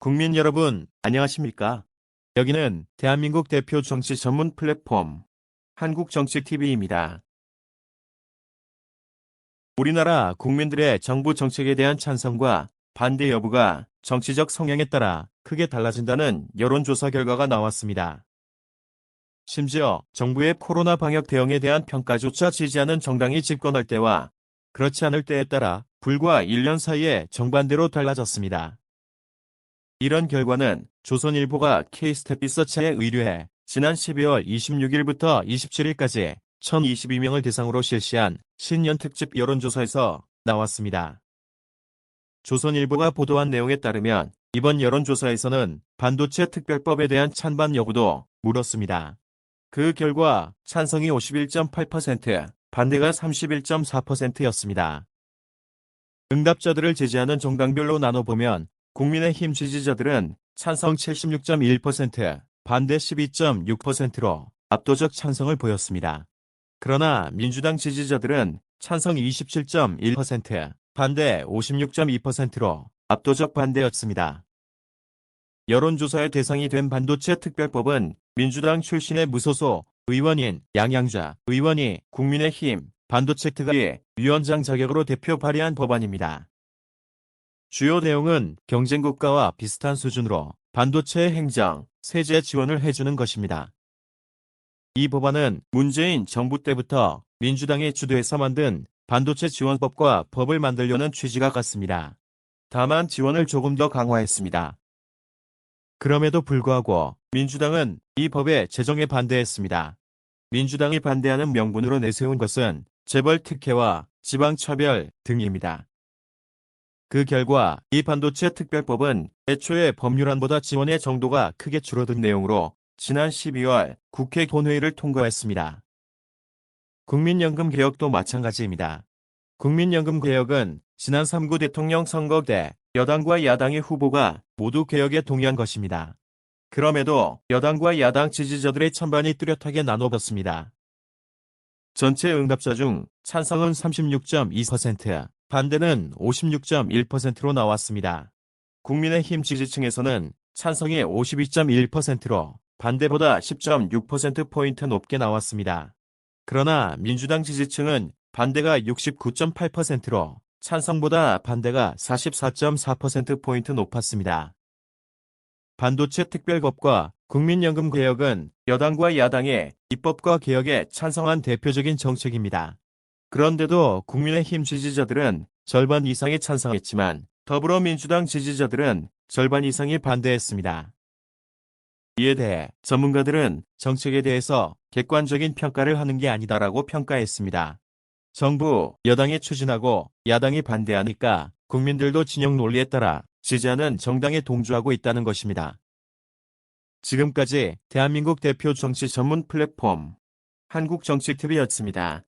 국민 여러분, 안녕하십니까? 여기는 대한민국 대표 정치 전문 플랫폼 한국정치TV입니다. 우리나라 국민들의 정부 정책에 대한 찬성과 반대 여부가 정치적 성향에 따라 크게 달라진다는 여론조사 결과가 나왔습니다. 심지어 정부의 코로나 방역 대응에 대한 평가조차 지지하는 정당이 집권할 때와 그렇지 않을 때에 따라 불과 1년 사이에 정반대로 달라졌습니다. 이런 결과는 조선일보가 K스텝 리서치에 의뢰해 지난 12월 26일부터 27일까지 1022명을 대상으로 실시한 신년 특집 여론조사에서 나왔습니다. 조선일보가 보도한 내용에 따르면 이번 여론조사에서는 반도체 특별법에 대한 찬반 여부도 물었습니다. 그 결과 찬성이 51.8%, 반대가 31.4%였습니다. 응답자들을 지지하는 정당별로 나눠보면 국민의힘 지지자들은 찬성 76.1%, 반대 12.6%로 압도적 찬성을 보였습니다. 그러나 민주당 지지자들은 찬성 27.1%, 반대 56.2%로 압도적 반대였습니다. 여론조사의 대상이 된 반도체 특별법은 민주당 출신의 무소속 의원인 양양자 의원이 국민의힘 반도체 특위 위원장 자격으로 대표 발의한 법안입니다. 주요 내용은 경쟁국가와 비슷한 수준으로 반도체 행정, 세제 지원을 해주는 것입니다. 이 법안은 문재인 정부 때부터 민주당이 주도해서 만든 반도체 지원법과 법을 만들려는 취지가 같습니다. 다만 지원을 조금 더 강화했습니다. 그럼에도 불구하고 민주당은 이 법의 제정에 반대했습니다. 민주당이 반대하는 명분으로 내세운 것은 재벌 특혜와 지방차별 등입니다. 그 결과 이 반도체 특별법은 애초에 법률안보다 지원의 정도가 크게 줄어든 내용으로 지난 12월 국회 본회의를 통과했습니다. 국민연금 개혁도 마찬가지입니다. 국민연금 개혁은 지난 3구 대통령 선거 때 여당과 야당의 후보가 모두 개혁에 동의한 것입니다. 그럼에도 여당과 야당 지지자들의 찬반이 뚜렷하게 나눠졌습니다. 전체 응답자 중 찬성은 36.2%, 반대는 56.1%로 나왔습니다. 국민의힘 지지층에서는 찬성이 52.1%로 반대보다 10.6%포인트 높게 나왔습니다. 그러나 민주당 지지층은 반대가 69.8%로 찬성보다 반대가 44.4%포인트 높았습니다. 반도체 특별법과 국민연금 개혁은 여당과 야당의 입법과 개혁에 찬성한 대표적인 정책입니다. 그런데도 국민의힘 지지자들은 절반 이상이 찬성했지만 더불어민주당 지지자들은 절반 이상이 반대했습니다. 이에 대해 전문가들은 정책에 대해서 객관적인 평가를 하는 게 아니다라고 평가했습니다. 정부, 여당이 추진하고 야당이 반대하니까 국민들도 진영 논리에 따라 지지하는 정당에 동조하고 있다는 것입니다. 지금까지 대한민국 대표 정치 전문 플랫폼 한국정치TV였습니다.